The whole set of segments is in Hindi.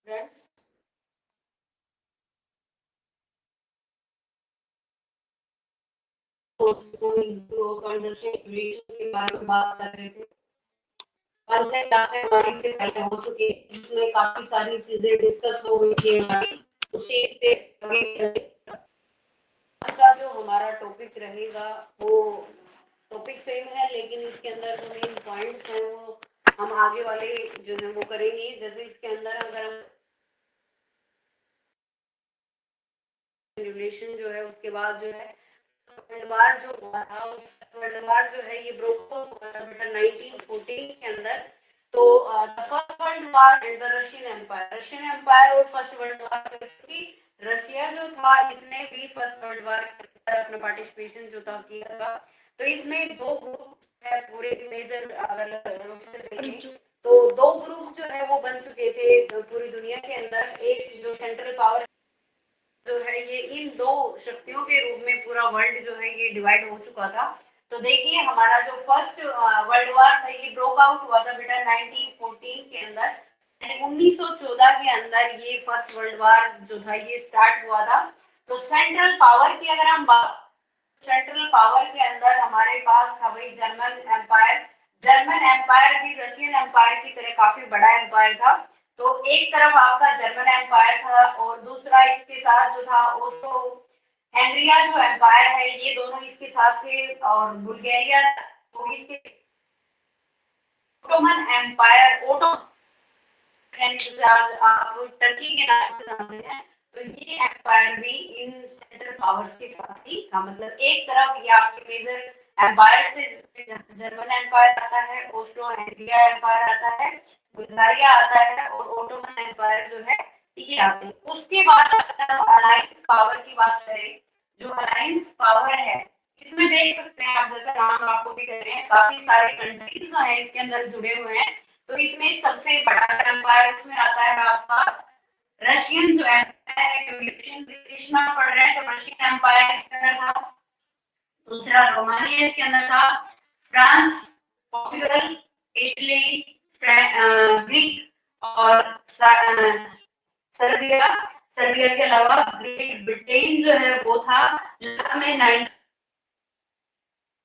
फ्रेंड्स, के बारे में बात कर रहे थे। पंचायत क्लासेस हमारी इससे पहले हो चुकी है, जिसमें काफी सारी चीजें डिस्कस हो गई थी हमारी। उसी से का जो हमारा टॉपिक रहेगा वो टॉपिक सेम है, लेकिन इसके अंदर जो मेन पॉइंट्स हैं वो हम आगे वाले जो है वो करेंगे। जैसे इसके अंदर अगर हम रिलेशन जो है उसके बाद जो है वर्ल्ड जो हुआ था, वर्ल्ड जो है ये ब्रोक हुआ था बेटा 1914 के अंदर। तो first world war and the Russian empire और फर्स्ट वर्ल्ड वॉर, रशिया जो था इसने भी फर्स्ट वर्ल्ड वॉर के अंदर अपना पार्टिसिपेशन जो था किया था। तो इसमें दो ग्रुप है पूरे मेजर अगर रूप से देखें तो दो ग्रुप जो है वो बन चुके थे पूरी दुनिया के अंदर। एक जो सेंट्रल पावर जो है ये इन दो शक्तियों के रूप में पूरा वर्ल्ड जो है ये डिवाइड हो चुका था। तो देखिए हमारा जो फर्स्ट वर्ल्ड वॉर था ये ब्रोक आउट हुआ था बेटा 1914 के अंदर। 1914 के अंदर ये फर्स्ट वर्ल्ड वॉर जो था ये स्टार्ट हुआ था। तो सेंट्रल पावर की अगर हम बात, सेंट्रल पावर के अंदर हमारे पास था भाई जर्मन एम्पायर। जर्मन एम्पायर भी रशियन एम्पायर की तरह काफी बड़ा एम्पायर था। तो एक तरफ आपका जर्मन एम्पायर था और दूसरा इसके साथ जो था ओस्ट्रो हैंगरिया जो एम्पायर है ये दोनों इसके साथ थे। और बुल्गारिया तो इसके ओटोमन एम्पायर आप टर्की के नाम से जानते हैं। तो ये एम्पायर भी इन सेंट्रल पावर्स के साथ ही था। मतलब एक तरफ ये आपके मेजर एम्पायर से जिसमें जर्मन एम्पायर आता है, ऑस्ट्रो हंगेरिया एम्पायर आता है, बुल्गारिया आता है और ओटोमन एम्पायर जो है ये आते हैं। उसके बाद अगर हम अलायंस पावर की बात करें, जो अलायंस पावर है इसमें देख सकते हैं आप, जैसा नाम आपको भी कह रहे हैं काफी सारे कंट्रीज जो है इसके अंदर जुड़े हुए हैं। तो इसमें सबसे बड़ा एम्पायर उसमें आता है आपका रशियन जो एम्पायर है, क्योंकि ब्रिटिश में पढ़ रहे हैं तो रशियन एम्पायर इसके अंदर था। दूसरा रोमानिया इसके अंदर था, फ्रांस, पोर्टुगल, इटली, ग्रीक और सर्बिया। सर्बिया के अलावा ग्रेट ब्रिटेन जो है वो था, लास्ट में 9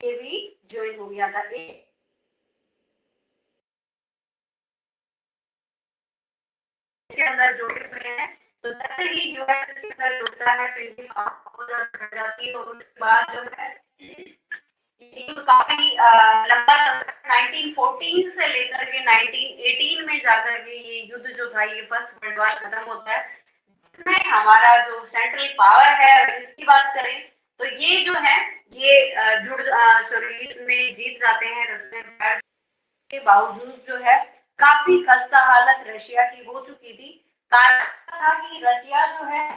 के भी ज्वाइन हो गया था। इसके अंदर जुड़े हुए हैं। तो जैसे ही यूएस इसके अंदर जुड़ता है तो इनकी हो जाती है और उसके बाद जो है ये तो काफी लंबा 1914 से लेकर के 1918 में जाकर के ये युद्ध जो था ये फर्स्ट वर्ल्ड वॉर खत्म होता है। इसमें हमारा जो सेंट्रल पावर है अगर इसकी बात करें तो ये जो है ये सॉरी इसमें जीत जाते हैं रशियन के बावजूद जो है काफी खस्ता हालत रशिया की हो चुकी थी। कारण था कि रशिया जो है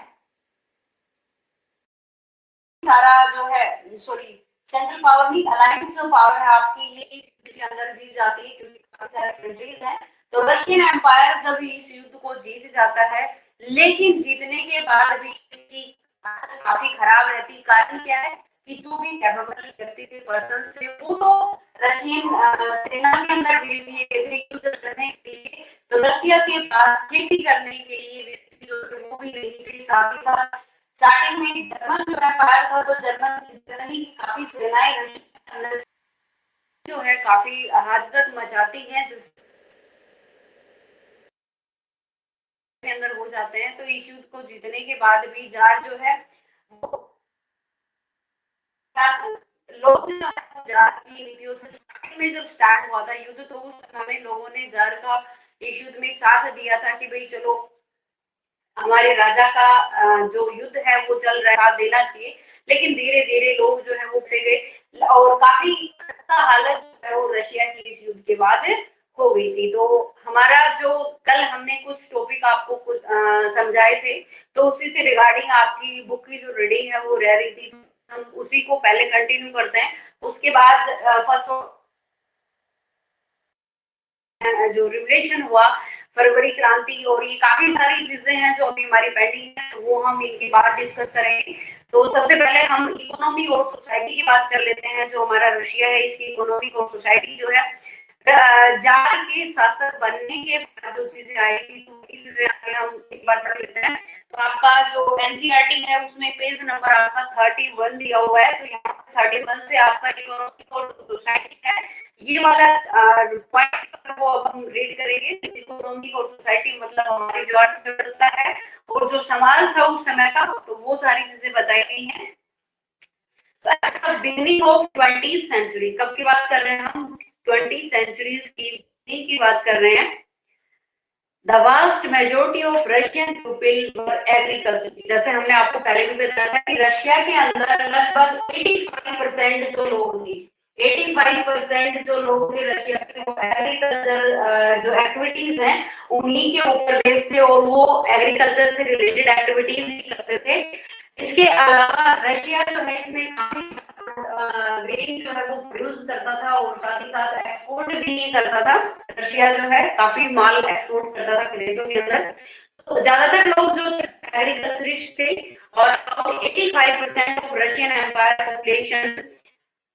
सारा जो है सॉरी सेंट्रल पावर नहीं अलायंस जो पावर है आपकी ये इस युद्ध के अंदर जीत जाती है, क्योंकि काफी सारे कंट्रीज हैं। तो रशियन एम्पायर जब इस युद्ध को जीत जाता है, लेकिन जीतने के बाद भी इसकी हालत काफी खराब रहती। कारण क्या है कि जो भी कैपेबल व्यक्ति थे, पर्सन थे, वो तो रशियन सेना के अंदर भेज दिए गए थे युद्ध लड़ने के लिए। तो रशिया के पास खेती करने के लिए व्यक्ति जो थे वो भी नहीं थे। साथ ही साथ स्टार्टिंग में जर्मन जो एम्पायर था तो जर्मन की काफी सेनाएं रशिया के अंदर जो है काफी हद तक मचाती हैं, जिस के अंदर हो जाते हैं। तो इस युद्ध को जीतने के बाद भी जार जो है वो लोग जार की नीतियों से स्टार्टिंग में जब स्टार्ट हुआ था युद्ध तो उस समय में लोगों ने जार का इस युद्ध में साथ दिया था कि भाई चलो हमारे राजा का जो युद्ध है वो चल रहा देना चाहिए। लेकिन धीरे धीरे लोग जो है वो उठते गए और काफी खस्ता हालत जो है वो रशिया की इस युद्ध के बाद हो गई थी। तो हमारा जो कल हमने कुछ टॉपिक आपको कुछ समझाए थे तो उसी से रिगार्डिंग आपकी बुक की जो रीडिंग है वो रह रही थी। हम उसी को पहले कंटिन्यू करते हैं। उसके बाद फर्स्ट जो रिवोल्यूशन हुआ, फरवरी क्रांति और ये काफी सारी चीजें हैं जो अभी हमारी पेंडिंग है, वो हम इनके बाद डिस्कस करेंगे। तो सबसे पहले हम इकोनॉमी और सोसाइटी की बात कर लेते हैं। जो हमारा रशिया है इसकी इकोनॉमी और सोसाइटी जो है जार के शासक बनने के बाद जो चीजें आई थी, तो इस आगे हम एक बार पढ़ लेते हैं। तो आपका जो एनसीईआरटी है उसमें पेज नंबर आपका 31 दिया हुआ है। तो यहाँ 31 से आपका इकोनॉमिक और सोसाइटी है, ये वाला पॉइंट वो अब हम रीड करेंगे। इकोनॉमिक और सोसाइटी मतलब हमारी जो अर्थव्यवस्था है और जो समाज था उस समय का, तो वो सारी चीजें बताई गई हैं। बिगिनिंग ऑफ 20th सेंचुरी, कब की बात कर रहे हैं हम? 20th सेंचुरीज की बात कर रहे हैं। The vast majority of Russian people were agriculture। जैसे हमने आपको पहले भी बताया था कि रशिया के अंदर लगभग 85% जो लोग थे, 85% जो लोग थे रशिया के, वो एग्रीकल्चर जो एक्टिविटीज हैं उन्हीं के ऊपर बेस्ड थे और वो एग्रीकल्चर से रिलेटेड एक्टिविटीज ही करते थे। इसके अलावा रशिया जो है इसमें काफी ग्रेन जो है वो प्रोड्यूस करता था और साथ ही साथ एक्सपोर्ट भी करता था। रशिया जो है काफी माल एक्सपोर्ट करता था विदेशों के अंदर। तो ज्यादातर लोग जो एग्रीकल्चरिस्ट थे और 85% of Russian empire population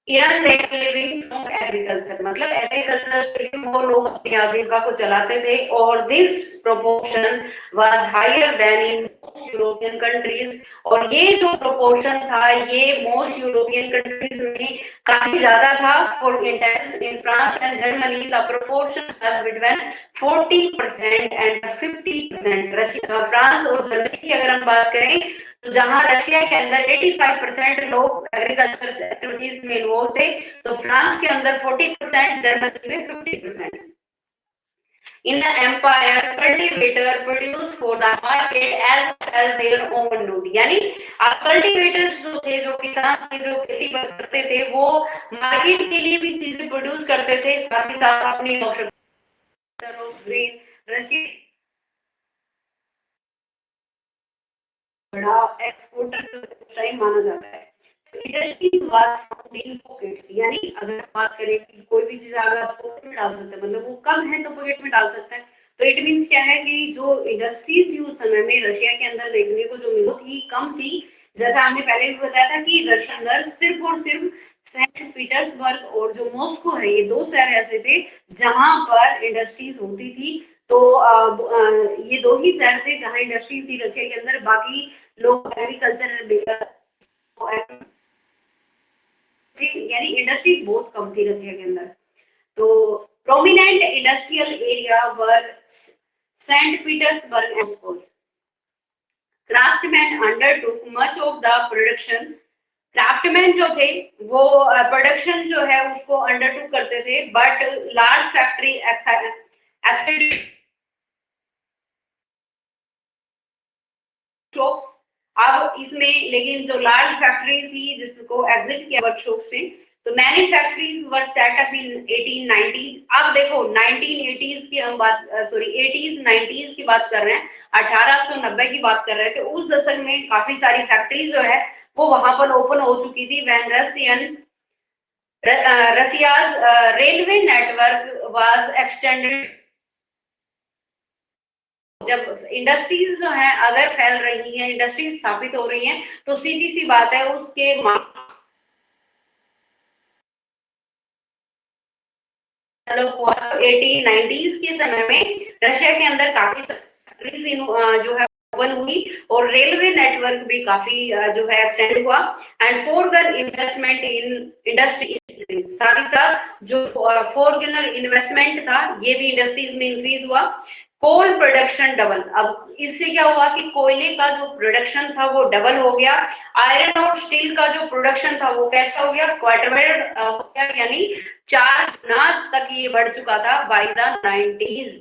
agriculture, मतलब एग्रीकल्चर से वो लोग अपनी आजीविका को चलाते थे। और this proportion was higher than in most European countries. और ये जो प्रोपोर्शन था ये मोस्ट यूरोपियन कंट्रीज में काफी ज्यादा था। For instance in France and Germany the proportion was between 40% and 50%। Russia, France और जर्मनी की अगर हम बात करें, तो जहां रशिया के अंदर 85% लोग एग्रीकल्चर एक्टिविटीज में इन्वॉल्व थे, तो फ्रांस के अंदर 40%, जर्मनी में 50%। In the empire, cultivator produced for the market as well as their own need। यानी कल्टीवेटर्स जो थे, जो किसान थे, जो खेती करते थे, वो मार्केट के लिए भी चीजें प्रोड्यूस करते थे, साथ ही साथ अपनी आवश्यकता ग्रेन। रशिया बड़ा एक्सपोर्टर टाइम माना जाता है। Industries was found in pockets, यानी अगर बात करें कि कोई भी चीज अगर आप पॉकेट में डाल सकते हैं, मतलब वो कम है तो पॉकेट में डाल सकते हैं। तो इट मींस क्या है कि जो इंडस्ट्रीज थी उस समय में रशिया के अंदर देखने को जो मिली थी कम थी। जैसा हमने पहले भी बताया था कि रशिया अंदर सिर्फ और सिर्फ सेंट पीटर्सबर्ग और जो मॉस्को है, ये दो शहर ऐसे थे जहां पर इंडस्ट्रीज होती थी। तो ये दो ही शहर थे जहां इंडस्ट्रीज थी रशिया के अंदर। बाकी लोग एग्रीकल्चर, यानी इंडस्ट्रीज बहुत कम थी रशिया के अंदर। तो prominent industrial area were sent Petersburg and Moscow. Craftsman undertook much of the production. Craftsman जो थे वो प्रोडक्शन जो है उसको अंडरटुक करते थे, बट लार्ज फैक्ट्री वर्कशॉप्स। अब इसमें लेकिन जो लार्ज फैक्ट्री थी जिसको एग्जिट किया वर्कशॉप से, तो many factories were set up in 1890। अब देखो 1980s की हम बात, सॉरी 80s 90s की बात कर रहे हैं, 1890 की बात कर रहे थे। उस दशक में काफी सारी फैक्ट्रीज जो है वो वहां पर ओपन हो चुकी थी। When Russia's railway network was extended. जब इंडस्ट्रीज जो है अगर फैल रही है, इंडस्ट्रीज स्थापित हो रही हैं, तो सीधी सी बात है उसके 1890s के समय में रशिया के अंदर काफी फैक्ट्रीज जो है ओपन हुई और रेलवे नेटवर्क भी काफी जो है एक्सटेंड हुआ। And further investment in industry, साथ ही साथ जो फॉरेनर इन्वेस्टमेंट था ये भी इंडस्ट्रीज में इंक्रीज हुआ। Coal production double. अब इससे क्या हुआ कि कोयले का जो प्रोडक्शन था वो डबल हो गया। आयरन और स्टील का जो प्रोडक्शन था वो कैसा हो गया? क्वार्टरमेड हो गया, यानी 4 गुना तक ये बढ़ चुका था बाय द 90s।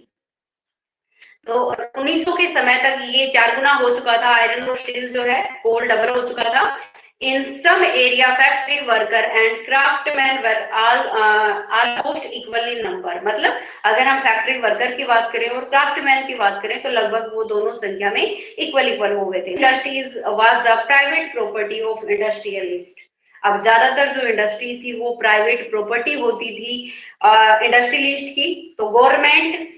तो 1900 के समय तक ये 4 गुना हो चुका था। आयरन और स्टील जो है कोल डबल हो चुका था। In some area factory worker and craftsman were almost equal in number. मतलब अगर हम फैक्ट्री वर्कर की बात करें और क्राफ्टमैन की बात करें तो लगभग वो दोनों संख्या में इक्वल हो गए थे। Industries was the private property of industrialist. अब ज्यादातर जो इंडस्ट्री थी वो प्राइवेट प्रॉपर्टी होती थी इंडस्ट्रियलिस्ट की। तो government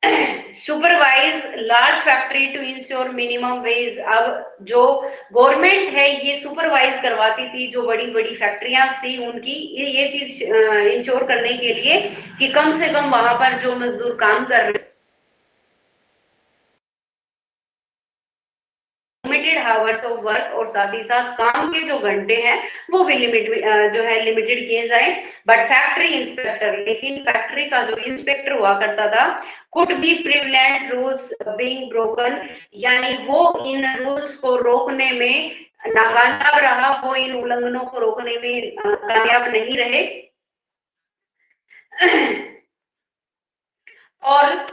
supervise large factory to ensure minimum wage. अब जो गवर्नमेंट है ये सुपरवाइज करवाती थी जो बड़ी बड़ी फैक्ट्रियां थी उनकी, ये चीज इंश्योर करने के लिए कि कम से कम वहां पर जो मजदूर काम कर रहे लिमिटेड हावर्स ऑफ वर्क, और साथ ही साथ काम के जो घंटे हैं वो भी जो है लिमिटेड किए जाए। बट फैक्ट्री इंस्पेक्टर, लेकिन फैक्ट्री का जो इंस्पेक्टर हुआ करता था, could be prevent rules being broken, यानी वो इन रूल्स को रोकने में नाकामयाब रहा, वो इन उल्लंघनों को रोकने में कामयाब नहीं रहे। और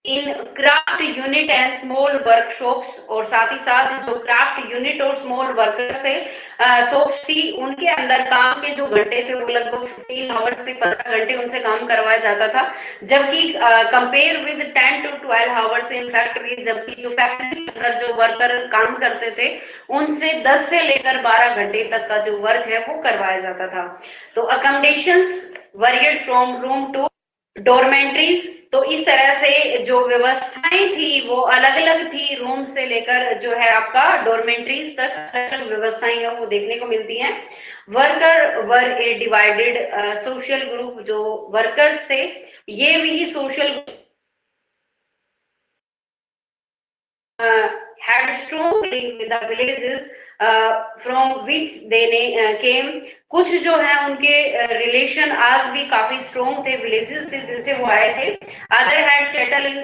इन craft unit and small workshops, और साथ ही साथ जो क्राफ्ट यूनिट और स्मॉल वर्कर्स है शॉप्स थी, उनके अंदर काम के जो घंटे थे वो लगभग 15 आवर्स से 15 घंटे उनसे काम करवाया जाता था, जबकि compare with 10 to 12 hours in factory, जबकि जो फैक्ट्री के अंदर जो वर्कर काम करते थे उनसे 10 से लेकर 12 घंटे तक का जो वर्क है वो करवाया जाता था। तो accommodations varied from room to dormitories, तो इस तरह से जो व्यवस्थाएं थी वो अलग अलग थी, रूम से लेकर जो है आपका डोरमेंट्रीज तक अलग अलग व्यवस्थाएं हैं वो देखने को मिलती हैं। वर्कर वर ए डिवाइडेड सोशल ग्रुप, जो वर्कर्स थे ये भी social had strong link with the villages from which they came। कुछ जो है उनके रिलेशन आज भी काफी स्ट्रॉन्ग थे विलेजेस से जिनसे वो आए थे। Other had settle in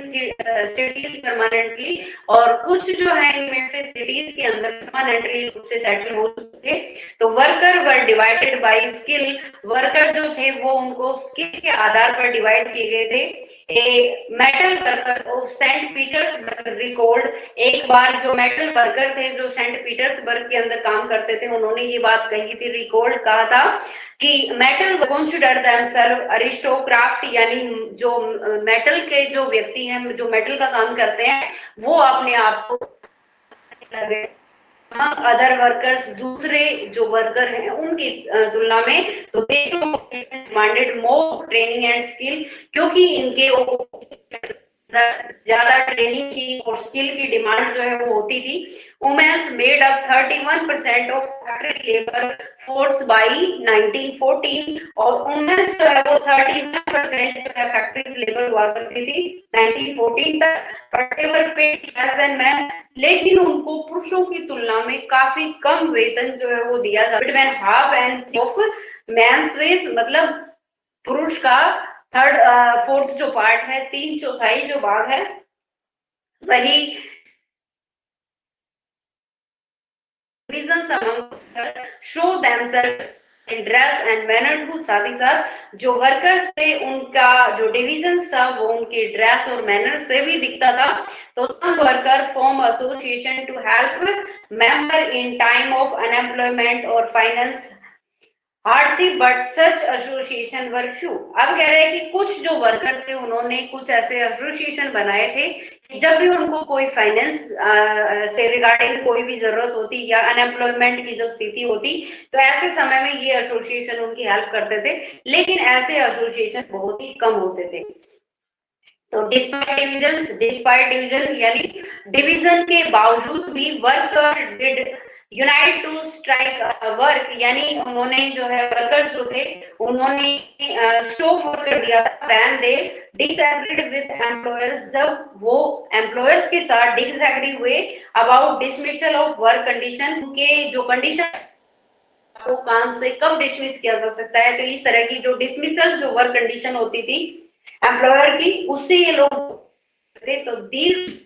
cities permanently, और कुछ जो है इनमें से सिटीज के अंदर परमानेंटली रूप से सेटल हो चुके। तो worker were divided by skill, worker जो थे वो उनको स्किल के आधार पर डिवाइड किए गए थे। A metal worker of saint Petersburg record, एक बार जो मेटल वर्कर थे जो सेंट पीटर्सबर्ग के अंदर काम करते थे उन्होंने ये बात कही थी, रिकॉर्ड कहा था कि मेटल कंसिडर देमसेल्फ अरिस्टोक्राफ्ट, यानी जो मेटल के जो व्यक्ति हैं जो मेटल का काम करते हैं वो अपने आप को अदर वर्कर्स, दूसरे जो वर्कर हैं उनकी तुलना में, तो they demanded more training and skill, क्योंकि इनके ज्यादा ट्रेनिंग की और स्किल की डिमांड जो है वो होती थी। Women's made up 31% of factory labour force by 1914, और वुमेन्स जो है वो 31% जो है फैक्ट्रीज लेबर हुआ करती थी 1914 तक, but they were paid less than man, लेकिन उनको पुरुषों की तुलना में काफी कम वेतन जो है वो दिया जाता है। Between half and of men's wage, मतलब पुरुष का थर्ड फोर्थ जो पार्ट है, 3/4 जो भाग है वही reasons among show themselves in dress and manner too। साथ ही साथ जो वर्कर्स थे उनका जो डिविजन्स था वो उनके ड्रेस और मैनर से भी दिखता था। तो some worker form association to help member in time of unemployment or finance hardship, but such association were few. अब कह रहे हैं कि कुछ जो वर्कर थे उन्होंने कुछ ऐसे एसोसिएशन बनाए थे कि जब भी उनको कोई फाइनेंस से रिगार्डिंग कोई भी जरूरत होती या अनएम्प्लॉयमेंट की जो स्थिति होती, तो ऐसे समय में ये एसोसिएशन उनकी हेल्प करते थे, लेकिन ऐसे एसोसिएशन बहुत ही कम होते थे। तो डिस्पाइट डिवीजन यानी डिवीजन के बावजूद भी worker did unite to strike work, यानी उन्होंने जो है वर्कर्स जो थे उन्होंने स्टॉप कर दिया ban they disagreed with employers, जब वो एम्प्लॉयर्स के साथ डिसएग्री हुए about dismissal of work condition, के जो कंडीशन को काम से कब डिसमिस किया जा सकता है, तो इस तरह की जो डिसमिसल जो वर्क कंडीशन होती थी एम्प्लॉयर की, उससे ये लोग थे। तो these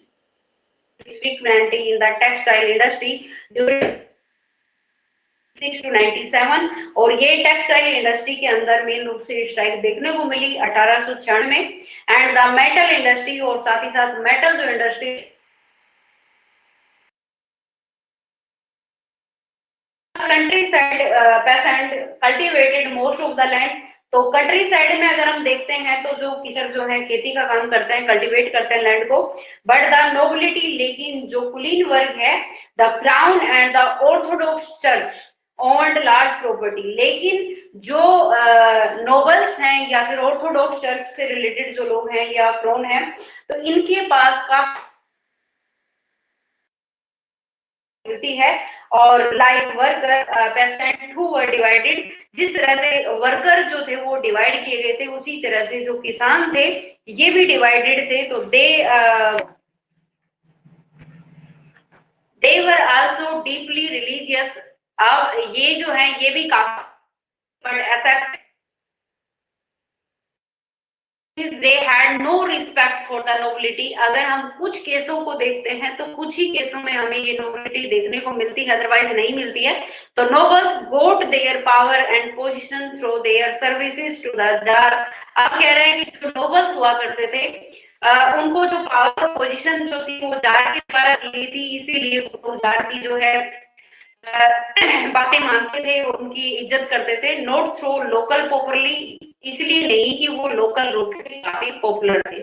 frequently in the textile industry during 6 to 97, और ये टेक्सटाइल इंडस्ट्री के अंदर मेन रूप से स्ट्राइक देखने को मिली 1896 में। एंड द मेटल इंडस्ट्री, और साथ ही साथ मेटल जो industry country side patient cultivated most of the land. तो कंट्री साइड में अगर हम देखते हैं तो जो किसान जो है खेती का काम करते हैं, कल्टीवेट करते हैं लैंड को, बट द नोबिलिटी, लेकिन जो कुलीन वर्ग है, the crown and the Orthodox church, owned large property. लेकिन जो नोबल्स हैं या फिर ऑर्थोडॉक्स चर्च से रिलेटेड जो लोग हैं या क्रोन हैं, तो इनके पास काफी मिलती है। और like worker patient who were divided, जिस तरह से वर्कर जो थे वो डिवाइड किए गए थे, उसी तरह से जो किसान थे ये भी डिवाइडेड थे। तो they were also deeply religious. अब ये जो है ये भी काफी, बट ऐसा they had no respect for the nobility. अगर हम कुछ केसों को देखते हैं तो कुछ ही केसों में हमें ये नोबिलिटी देखने को मिलती है, अदरवाइज नहीं मिलती है। तो nobles got their power and position through their services to the tsar. आप कह रहे हैं कि जो नोबल्स हुआ करते थे उनको जो पावर पोजीशन जो थी वो जार के द्वारा दी गई थी, इसीलिए वो जार की जो है बातें मानते थे, उनकी इज्जत करते थे। नोट थ्रू लोकल पॉपुलरली, इसलिए नहीं कि वो लोकल रूप से काफी पॉपुलर थे।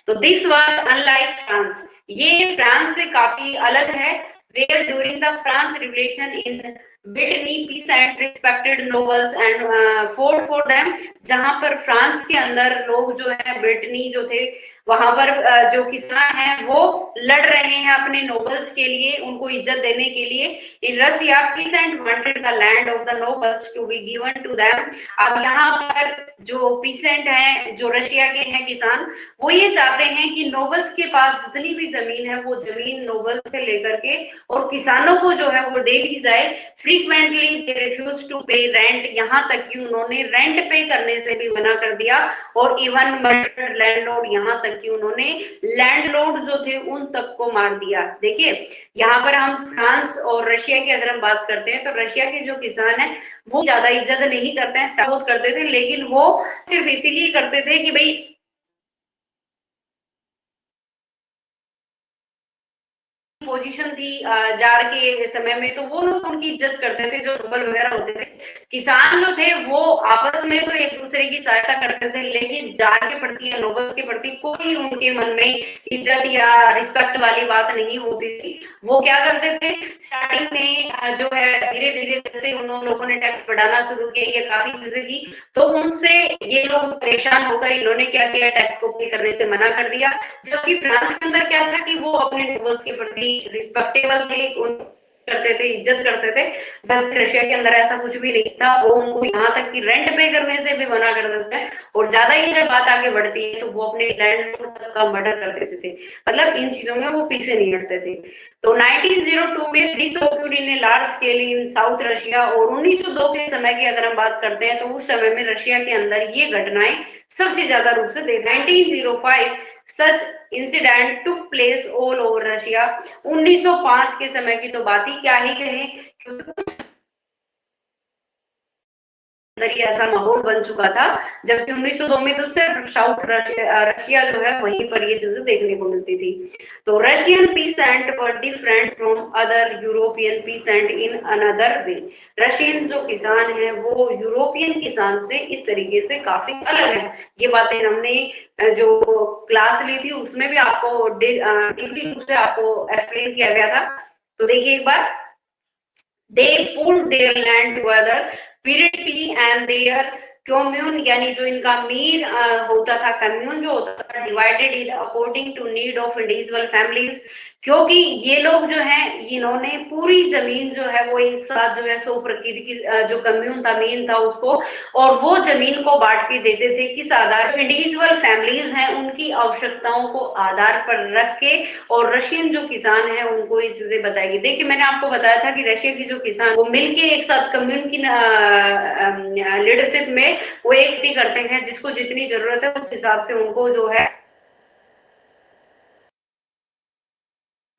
तो दिस वाज अनलाइक फ्रांस, ये फ्रांस से काफी अलग है। Where during the France revolution in Brittany peace and respected nobles and for for them. जहां पर फ्रांस के अंदर लोग जो है ब्रिटनी जो थे वहां पर जो किसान हैं वो लड़ रहे हैं अपने नोबल्स के लिए, उनको इज्जत देने के लिए। In Russia peasant wanted the land of the nobles to be given to them. अब यहाँ पर जो पीसेंट हैं, जो रशिया के हैं किसान, वो ये चाहते हैं कि नोबल्स के पास जितनी भी जमीन है वो जमीन नोबल्स से लेकर के और किसानों को जो है वो दे दी जाए। फ्रीक्वेंटली दे रिफ्यूज टू पे रेंट, यहाँ तक कि उन्होंने रेंट पे करने से भी मना कर दिया। और इवन मर्डर्ड लैंडलॉर्ड, यहाँ तक कि उन्होंने लैंडलॉर्ड जो थे उन तक को मार दिया। देखिए यहाँ पर हम फ्रांस और रशिया की अगर हम बात करते हैं तो रशिया के जो किसान है वो ज्यादा इज्जत नहीं करते हैं, बहुत करते थे, लेकिन वो सिर्फ इसीलिए करते थे कि भाई पोजीशन थी जार के समय में, तो वो लोग उनकी इज्जत करते थे जो नोबल वगैरह होते थे। किसान जो थे वो आपस में तो एक दूसरे की सहायता करते थे, लेकिन जार के प्रति या नोबल के प्रति कोई उनके मन में इज्जत या रिस्पेक्ट वाली बात नहीं होती थी। वो क्या करते थे स्टार्टिंग में जो है धीरे धीरे जैसे उन लोगों ने टैक्स बढ़ाना शुरू किया, ये काफी चीजें की, तो उनसे ये लोग परेशान हो गए। इन्होंने क्या किया, टैक्स को पे करने से मना कर दिया। जबकि फ्रांस के अंदर क्या था कि वो अपने नोबल्स के प्रति रिस्पेक्टेबल थे, उन करते थे, इज्जत करते थे। जबकि रशिया के अंदर ऐसा कुछ भी नहीं था, वो उनको यहाँ तक कि रेंट पे करने से भी मना कर देते हैं। और ज्यादा ही जब बात आगे बढ़ती है तो वो अपने लैंड का मर्डर कर देते थे। मतलब इन चीजों में वो पीछे नहीं हटते थे। तो 1902 में this occurred in a large scale in south Russia. और 1902 के समय की अगर हम बात करते हैं तो उस समय में रशिया के अंदर ये घटनाएं सबसे ज्यादा रूप से 1905 such incident took place all over Russia. 1905 के समय की तो बात ही क्या ही कहें, क्योंकि अंदर ही ऐसा माहौल बन चुका था। जबकि 1902 में तो सिर्फ साउथ रशिया जो है वहीं पर ये चीजें देखने को मिलती थी। तो Russian pheasant were different from other European pheasant in another way. Russian जो किसान है वो यूरोपियन किसान से इस तरीके से काफी अलग है। ये बातें हमने जो क्लास ली थी उसमें भी आपको डीपली रूप से आपको एक्सप्लेन किया गया था। तो देखिए एक बार, they pulled their land together periodically and their commune, यानी जो इनका मीर होता था, कम्यून जो होता था, divided in according to need of individual families. क्योंकि ये लोग जो हैं इन्होंने पूरी जमीन जो है वो एक साथ जो है सो प्रकृति की जो कम्यून था, मीन था उसको, और वो जमीन को बांट के देते थे। किस आधार पर, इंडिविजुअल फैमिलीज हैं उनकी आवश्यकताओं को आधार पर रख के। और रशियन जो किसान है उनको ये चीजें बताएगी। देखिए मैंने आपको बताया था कि रशिया की जो किसान वो मिलके एक साथ कम्युन की लीडरशिप में वो एक स्थिति करते हैं, जिसको जितनी जरूरत है उस हिसाब से उनको जो है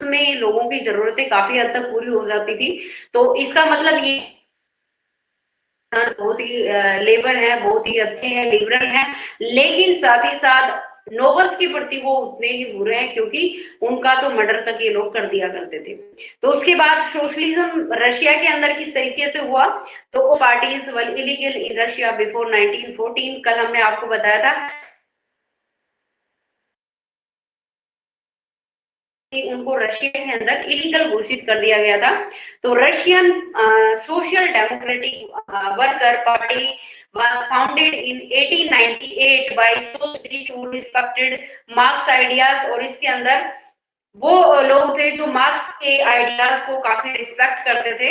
में लोगों की जरूरतें काफी हद तक पूरी हो जाती थी। तो इसका मतलब ये बहुत ही लेबर है, बहुत ही अच्छे हैं, लिबरल हैं, लेकिन साथ ही साथ नोबल्स के प्रति वो उतने ही बुरे हैं, क्योंकि उनका तो मर्डर तक ये लोग कर दिया करते थे। तो उसके बाद सोशलिज्म रशिया के अंदर किस तरीके से हुआ, तो parties were illegal in Russia before 1914। कल हमने आपको बताया था उनको रशिया के अंदर इलीगल घोषित कर दिया गया था। तो Russian social democratic worker party was founded in 1898 by socialists who respected marks ideas, और इसके अंदर वो लोग थे जो मार्क्स के आइडियाज को काफी रिस्पेक्ट करते थे,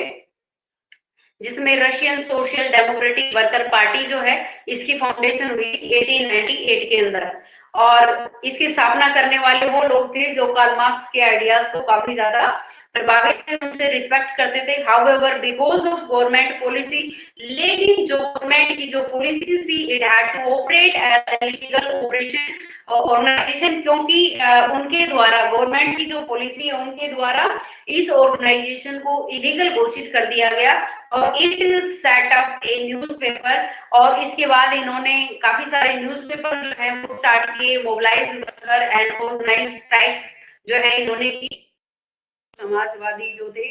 जिसमें Russian social democratic worker party जो है इसकी फाउंडेशन हुई 1898 के अंदर। और इसकी स्थापना करने वाले वो लोग थे जो कार्ल मार्क्स के आइडियाज को काफी ज्यादा प्रभावित थे, उनसे रिस्पेक्ट करते थे। However because of government policy, लेकिन जो गवर्नमेंट की जो पॉलिसीज थी, it had to operate as an illegal operation organisation, क्योंकि उनके द्वारा गवर्नमेंट की जो पॉलिसी है उनके द्वारा इस ऑर्गेनाइजेशन को इलीगल घोषित कर दिया गया। और it set up A newspaper, और इसके बाद इन्होंने काफी सारे न्यूज़पेपर जो है वो स्टार्ट किए, mobilise worker and organise strikes जो है इन्होंने की। समाजवादी जो थे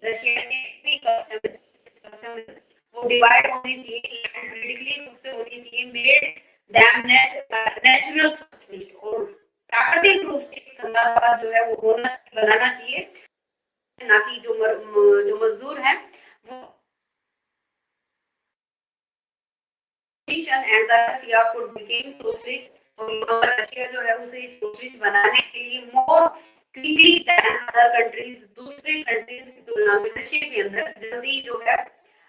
रशिया ने वो डिवाइड होनी चाहिए, पॉलिटिकली रूप से होनी चाहिए, मेड दैम नेचुरल सोशलिस्ट, और प्राकृतिक रूप से समाजवाद जो है वो होना बनाना चाहिए, ना कि जो मजदूर है वो। And Russia could became socialist, तो रशिया जो है उसे सोशलिस्ट बनाने के लिए more quickly than other countries, दूसरे कंट्रीज की तुलना में रशिया के अंदर जल्दी जो है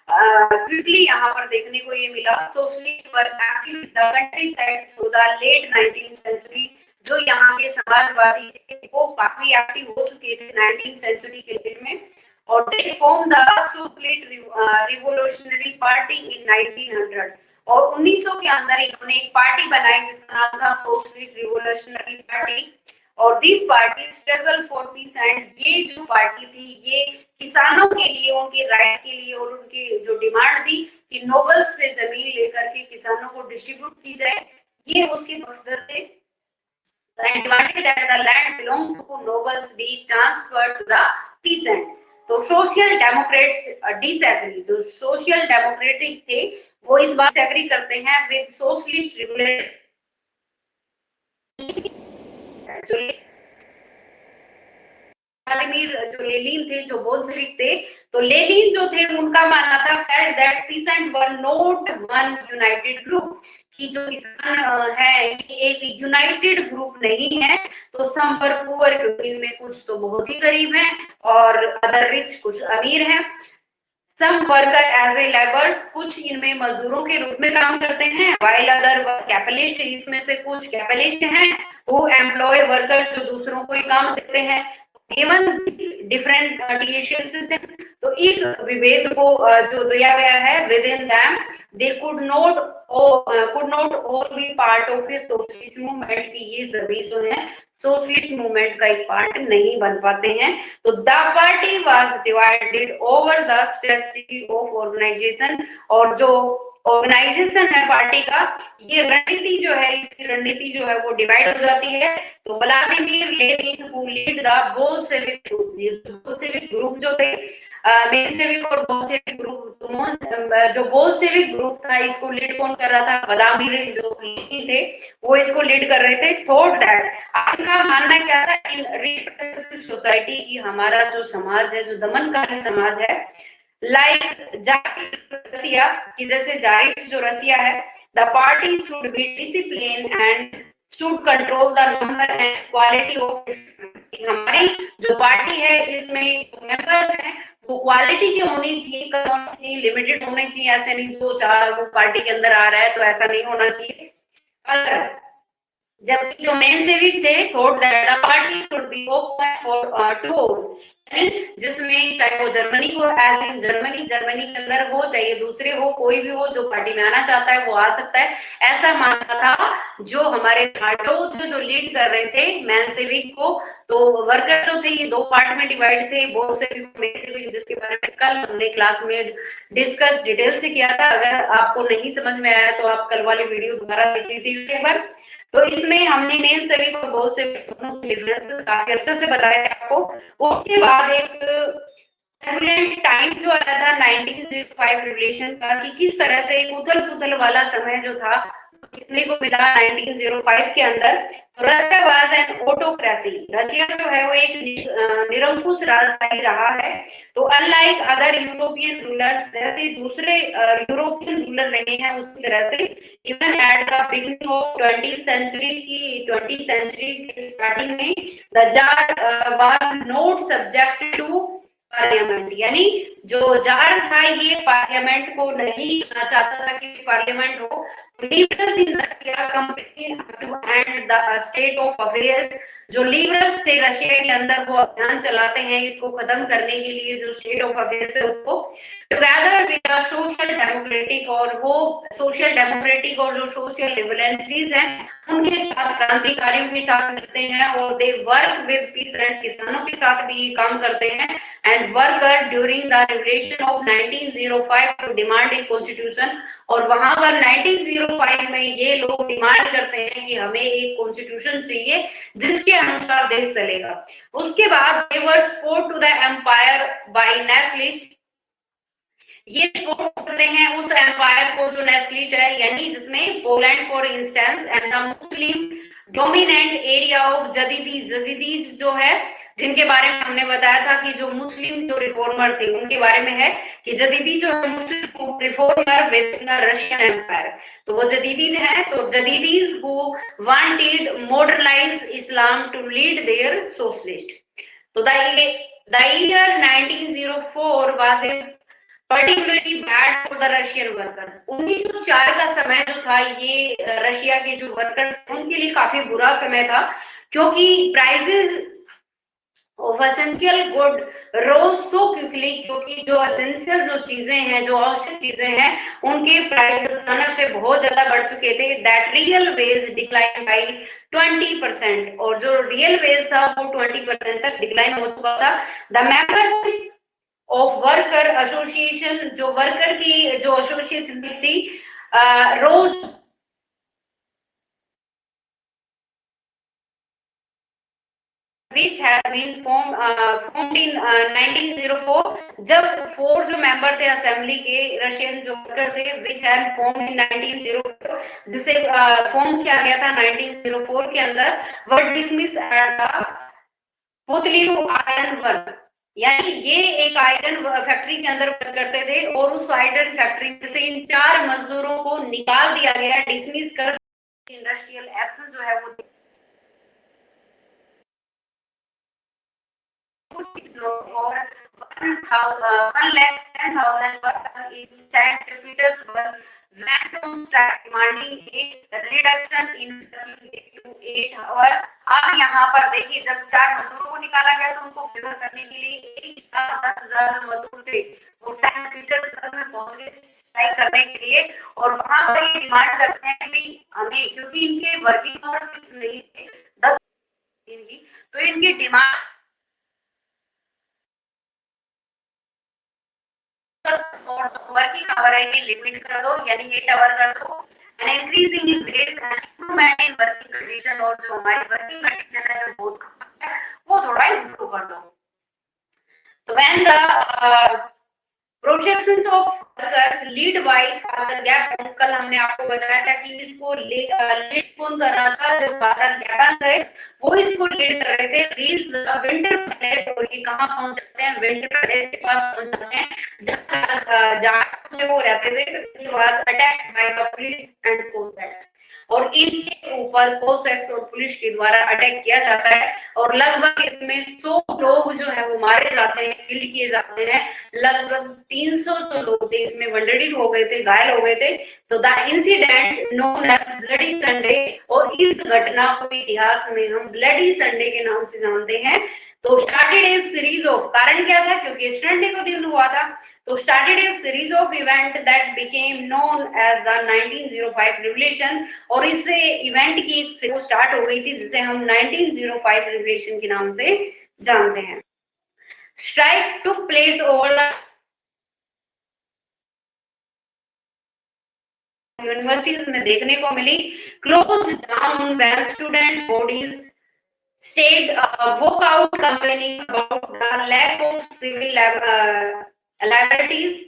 क्विकली यहाँ पर देखने को ये मिला। Socialist were active the countryside through the late 19th century, जो यहाँ के समाजवादी थे वो काफी एक्टिव हो चुके थे 19th सेंचुरी के लेट में, और they form the socialist revolutionary party इन 1900, और 1900 के अंदर इन्होंने एक पार्टी बनाई जिसका नाम था सोशलिस्ट रिवोल्यूशनरी पार्टी। और this party struggle for piece, and ये जो पार्टी थी ये किसानों के लिए, उनके राइट के लिए, और उनकी जो डिमांड थी कि नोबल्स से जमीन लेकर के किसानों को डिस्ट्रीब्यूट की जाए, ये उसके मकसद थे। and demanded that the land belong to nobles be transferred to the peasant। तो सोशल डेमोक्रेट्स डिसएग्री, जो सोशल डेमोक्रेटिक थे वो इस बात से एग्री करते हैं विद सोशलिस्ट रेगुलेट। व्लादिमीर जो लेनिन थे, जो बोल्शेविक थे, तो लेनिन जो थे उनका मानना था felt that pheasant were not one United group, कि जो किसान है ये एक यूनाइटेड ग्रुप नहीं है। तो सम वर पुअर, क्योंकि इनमें कुछ तो बहुत ही गरीब हैं और अदर रिच, कुछ अमीर हैं। सम वर्कर एज ए लेबर्स, कुछ इनमें मजदूरों के रूप में काम करते हैं, वाइल अदर कैपिटलिस्ट, इसमें से कुछ कैपिटलिस्ट हैं वो एम्प्लॉय वर्कर जो दूसरों को ही काम देते हैं। गिवन डिफरेंट सिस्टम, तो इस विभेद को जो दिया गया है with in them they could not all B part of A socialist movement, की ये सभी जो है सोशलिस्ट मूवमेंट का एक पार्ट नहीं बन पाते हैं। तो the party was divided over the strategy of organisation, और जो ऑर्गेनाइजेशन है पार्टी का, ये रणनीति जो है, इसकी रणनीति जो है वो डिवाइड हो जाती है। तो Vladimir Lenin who lead the Bolshevik group जो थे, मेंशेविक और बोल्शेविक ग्रुप, जो बोल्शेविक ग्रुप था इसको लीड कौन कर रहा था, व्लादिमीर जो लेनिन थे वो इसको लीड कर रहे थे। थॉट दैट, आपका मानना क्या था, इन रिप्रेसिव सोसाइटी की हमारा जो समाज है, जो दमनकारी समाज है, लाइक रसिया, कि जैसे जारिस जो रसिया है, the party should be discipline and should control the number and quality of, हमारी जो पार्टी है इसमें मेंबर्स हैं वो क्वालिटी की होनी चाहिए, लिमिटेड होने चाहिए, ऐसे नहीं दो चार वो पार्टी के अंदर आ रहा है तो ऐसा नहीं होना चाहिए। जबकि जो मेंशेविक थे thought that the party should be open for to all, जिसमें चाहे वो जर्मनी को एज इन जर्मनी के अंदर हो, चाहे दूसरे हो, कोई भी हो जो पार्टी में आना चाहता है वो आ सकता है, ऐसा मानना था जो हमारे नाटो थे जो लीड कर रहे थे मेंशेविक को। तो वर्कर जो थे ये दो पार्ट में डिवाइड थे, बोल्शेविक, जिसके बारे में कल हमने क्लास में डिस्कस डिटेल से किया था। अगर आपको नहीं समझ में आया तो आप कल वाली वीडियो दोबारा देख लीजिए एक बार। तो इसमें हमने मेंशेविक और बोल्शेविक दोनों के डिफरेंसेस काफी अच्छे से बताया आपको। उसके बाद एक टर्बुलेंट टाइम जो आया था 1905 रिवोल्यूशन का, कि किस तरह से एक उथल पुथल वाला समय जो था देखने को मिला 1905 के अंदर। तो Russia was an autocracy, Russia जो है वो एक निरंकुश राजशाही रहा है। तो अनलाइक अदर यूरोपियन रूलर्स, जैसे दूसरे यूरोपियन रूलर रहे हैं उसी तरह से, even at the beginning of 20th century की 20th सेंचुरी के स्टार्टिंग में the tsar was not subject to parliament, यानी जो जार था ये पार्लियामेंट को नहीं चाहता था कि पार्लियामेंट हो। Liberals in Russia campaign to end the state of affairs, जो लिबरल्स थे रशिया के अंदर वो अभियान चलाते हैं इसको खत्म करने के लिए, जो स्टेट ऑफ अफेयर्स है उसको, टुगेदर विद सोशल डेमोक्रेटिक, और वो सोशल डेमोक्रेटिक और जो सोशल लिबरल्स हैं उनके साथ, क्रांतिकारियों के साथ मिलते हैं, और दे वर्क विद पीसेंट, किसानों के साथ भी ये काम करते हैं, and worker during the revolution of 1905 to demand a constitution. और वहां पर 1905 में ये लोग डिमांड करते हैं कि हमें एक कॉन्स्टिट्यूशन चाहिए जिसके अनुसार देश चलेगा। उसके बाद they were support to the empire by nationalist, ये सपोर्ट करते हैं उस एम्पायर को जो नेशनलिस्ट है, यानी जिसमें Poland for instance and the Muslim dominant area of Jadidis, Jadidis जो है जिनके बारे में हमने बताया था कि जो मुस्लिम जो रिफॉर्मर थे उनके बारे में है कि जदीदी जो Muslim reformer with the Russian empire, तो वो जदीदी हैं। तो Jadidis who wanted modernize Islam to lead their socialist. तो the year 1904 was a particularly bad for the Russian worker. 1904 का समय जो था ये रशिया के जो वर्कर्स उनके लिए काफी बुरा समय था, क्योंकि prices of essential good rose so quickly, क्योंकि जो एसेंशियल जो चीजें हैं, जो आवश्यक चीजें हैं, उनके प्राइस अचानक से बहुत ज्यादा बढ़ चुके थे। That real veg decline by 20%, और जो रियल वेज था वो 20% तक डिक्लाइन हो चुका था। The membership of worker association, जो वर्कर की जो एसोसिएशन थी, रोज which has been formed in 1904, जब 4 जो मेंबर थे असेंबली के रशियन जो वर्कर थे, which had formed in 1904, जिसे फॉर्म किया गया था 1904 के अंदर, were dismissed at the पुतली आयरन वर्क, यानी ये एक आयरन फैक्ट्री के अंदर वर्क करते थे, और उस आयरन फैक्ट्री में से इन 4 मजदूरों को निकाल दिया गया, डिसमिस कर, इंडस्ट्रियल एक्शन जो है वो और 1,10,000 workers in St. Petersburg went on strike demanding a reduction in working day to 8 hours। अब यहाँ पर देखिए, जब 4 मजदूरों को निकाला गया तो उनको फेवर करने के लिए 1,10,000 मजदूर थे वो सेंट पीटर्सबर्ग में पहुंच गए स्ट्राइक करने के लिए, और वहां पर ये डिमांड करते हैं कि हमें, क्योंकि इनके वर्किंग आवर्स फिक्स नहीं थे 10 दिन की, तो इनकी डिमांड वर्किंग आवर है ये लिमिट कर दो, यानी 8 आवर कर दो, and increasing in wage and improvement in working condition, और जो हमारी वर्किंग कंडीशन है जो बहुत खराब है वो थोड़ा इंप्रूव कर दो। तो when the projections of workers lead by father Gapon, कल हमने आपको बताया था कि इसको लीड कौन कर रहा था, जो फादर गैपन थे वो इसको लीड कर रहे थे। दिस विंटर पैलेस, और ये कहां पहुंच जाते हैं, विंटर पैलेस के पास पहुंच जाते हैं जहां वो रहते थे। तो it was attacked by the police and Cossacks, और इनके ऊपर कोसैक्स और पुलिस के द्वारा अटैक किया जाता है, और लगभग इसमें 100 लोग जो है वो मारे जाते हैं, किल किए जाते हैं। लगभग 300 तो लोग थे इसमें वंडेड हो गए थे, घायल हो गए थे। तो the incident known as bloody Sunday, और इस घटना को इतिहास में हम ब्लडी संडे के नाम से जानते हैं। तो स्टार्टेड ए सीरीज ऑफ, कारण क्या था, क्योंकि संडे को दिन हुआ था, तो started a series of event that became known as the 1905 revolution, और इससे इवेंट की एक वो स्टार्ट हो गई थी जिसे हम 1905 रिवोल्यूशन के नाम से जानते हैं। Strike took place over the universities में देखने को मिली, close down when student bodies state woke out complaining about the lack of civil liabilities.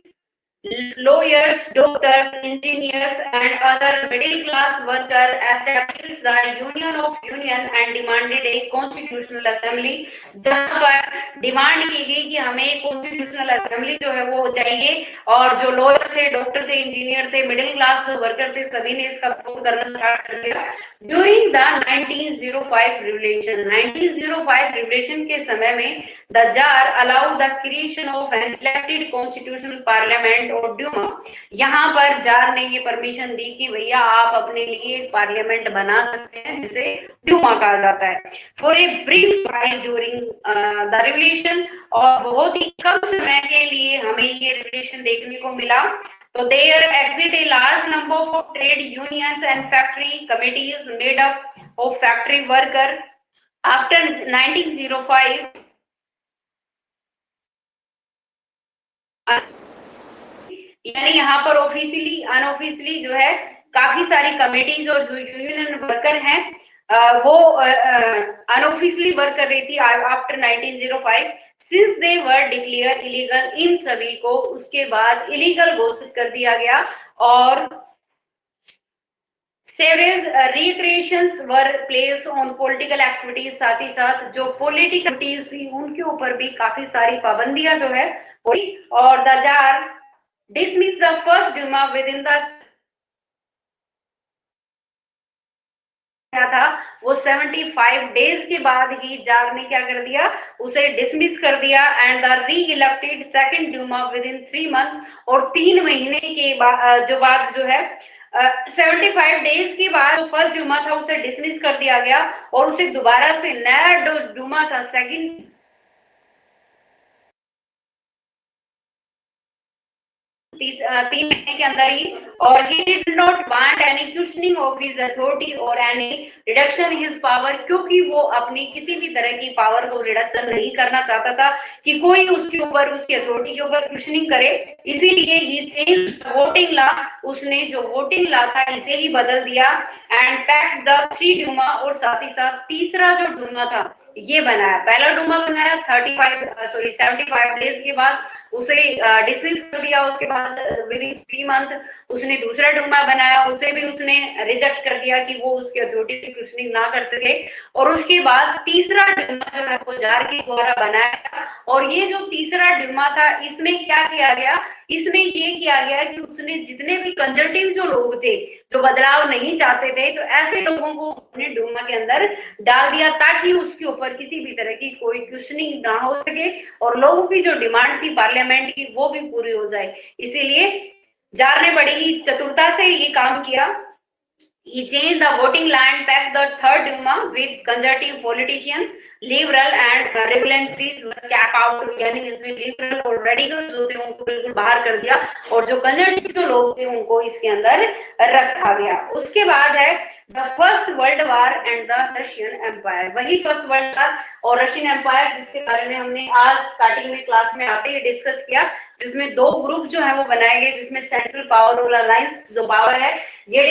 Lawyers, doctors, engineers, and other middle-class workers established the Union of Union and demanded a constitutional assembly. जहां पर डिमांड की गई कि हमें एक कॉन्स्टिट्यूशनल असेंबली जो है वो चाहिए, और जो लॉयर थे, डॉक्टर थे, इंजीनियर थे, मिडिल क्लास वर्कर थे, सभी ने इसका विरोध करना स्टार्ट कर दिया। ड्यूरिंग द 1905 रिवोल्यूशन, 1905 रिवोल्यूशन के समय में the jar allow the creation of an elected constitutional parliament और ड्यूमा। यहाँ पर जार ने ये परमिशन दी कि भैया आप अपने लिए एक पार्लियामेंट बना सकते हैं, जिसे ड्यूमा कहा जाता है। For a brief time during the revolution, और बहुत ही कम समय के लिए हमें ये रिवोल्यूशन देखने को मिला। तो there exist a large number of trade unions and factory committees made up of factory worker. After 1905, यानी यहाँ पर ऑफिशियली अनऑफिशियली जो है काफी सारी कमेटीज और जो यूनियन वर्कर हैं वो अनऑफिशियली वर्क कर रही थी after 1905, since they were declare illegal. इन सभी को उसके बाद इलीगल घोषित कर दिया गया, और several recreations were placed on political activities। साथ ही साथ जो पॉलिटिकल एक्टिविटीज थी उनके ऊपर भी काफी सारी पाबंदियां जो है हुई। और the tsar dismiss the first Duma within the था वो 75 डेज के बाद ही जार ने क्या कर दिया, उसे डिसमिस कर दिया। And the re-elected second Duma within 3 month, और 3 महीने के बाद जो है 75 डेज के बाद जो फर्स्ट ड्यूमा था उसे डिसमिस कर दिया गया, और उसे दोबारा से नया ड्यूमा था सेकंड 3 महीने के अंदर ही। और he did not want any questioning of his authority or any reduction his power, क्योंकि वो अपनी किसी भी तरह की पावर को रिडक्शन नहीं करना चाहता था कि कोई उसके ऊपर, उसकी अथॉरिटी के ऊपर क्वेश्चनिंग करे। इसीलिए ही चेंज वोटिंग लॉ, उसने जो वोटिंग लॉ था इसे ही बदल दिया। एंड पैक्ट द 3 ड्यूमा, और साथ ही साथ तीसरा जो ड्यूमा था ये बनाया। पहला ड्यूमा बनाया 75 डेज के बाद, उसे डिसमिस कर दिया। उसके बाद विद इन 3 मंथ उसने दूसरा ड्यूमा बनाया, उसे भी उसने रिजेक्ट कर दिया कि वो उसकी अथॉरिटी की क्वेश्चनिंग ना कर सके। और उसके बाद तीसरा ड्यूमा जो है वो जार के द्वारा बनाया। और ये जो तीसरा ड्यूमा था इसमें क्या किया गया, इसमें ये किया गया कि उसने जितने भी कंजर्वेटिव जो लोग थे, जो बदलाव नहीं चाहते थे, तो ऐसे लोगों को अपने ड्यूमा के अंदर डाल दिया ताकि उसके ऊपर किसी भी तरह की कोई क्वेश्चनिंग ना हो सके, और लोगों की जो डिमांड थी पार्लियामेंट की वो भी पूरी हो जाए। इसीलिए जार ने बड़ी ही चतुरता से ये काम किया। He changed the voting law and packed the third Duma with conservative politician, liberal and revolutionaries were cap out, यानी इसमें लिबरल और रेडिकल्स जो थे उनको बिल्कुल बाहर कर दिया, और जो कंजर्वेटिव जो लोग थे उनको इसके अंदर रखा गया। उसके बाद है the first world war and the Russian empire. वही फर्स्ट वर्ल्ड वॉर और रशियन एम्पायर जिसके बारे में हमने आज स्टार्टिंग में क्लास में आते ही डिस्कस किया, जिसमें 2 ग्रुप जो है वो बनाए गए, जिसमें सेंट्रल पावर और अलायंस जो पावर है ये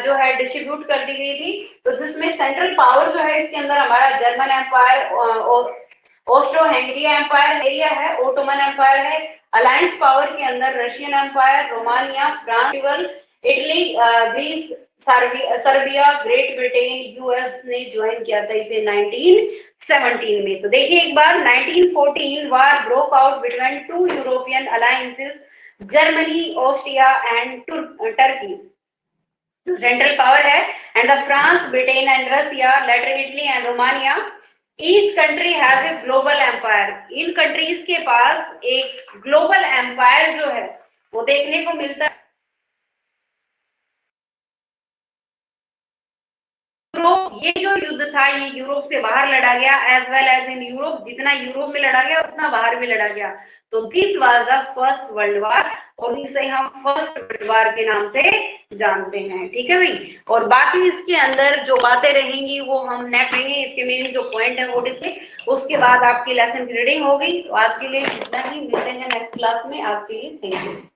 जो है डिस्ट्रीब्यूट कर दी गई थी। तो जिसमें सेंट्रल पावर जो है इसके अंदर हमारा German empire, Austro Hungaria empire area है, ओटोमन एम्पायर है। अलायंस पावर के अंदर Russian empire, Romania, France, Italy, Greece, Serbia, Great Britain, US ने ज्वाइन किया था इसे 1917 में। तो देखिए एक बार 1914 war broke out between 2 European alliances, Germany, Austria and Turkey. Central power है and the France, Britain and Russia, later Italy and Romania. Each country has a global empire. In countries के पास एक ग्लोबल एम्पायर जो है वो देखने को मिलता है। ये जो युद्ध था ये यूरोप से बाहर लड़ा गया, as well as in Europe. जितना यूरोप में लड़ा गया उतना बाहर भी लड़ा गया। तो this was the first world war, और इसे हम फर्स्ट वर्ल्ड वॉर के नाम से जानते हैं। ठीक है भाई, और बाकी इसके अंदर जो बातें रहेंगी वो हम नेक्स्ट रहेंगे, इसके मेन जो पॉइंट है वो डिस्कस। उसके बाद आपकी लेसन की रीडिंग होगी। तो आज के लिए इतना ही, मिलते हैं नेक्स्ट क्लास में। आज के लिए थैंक यू।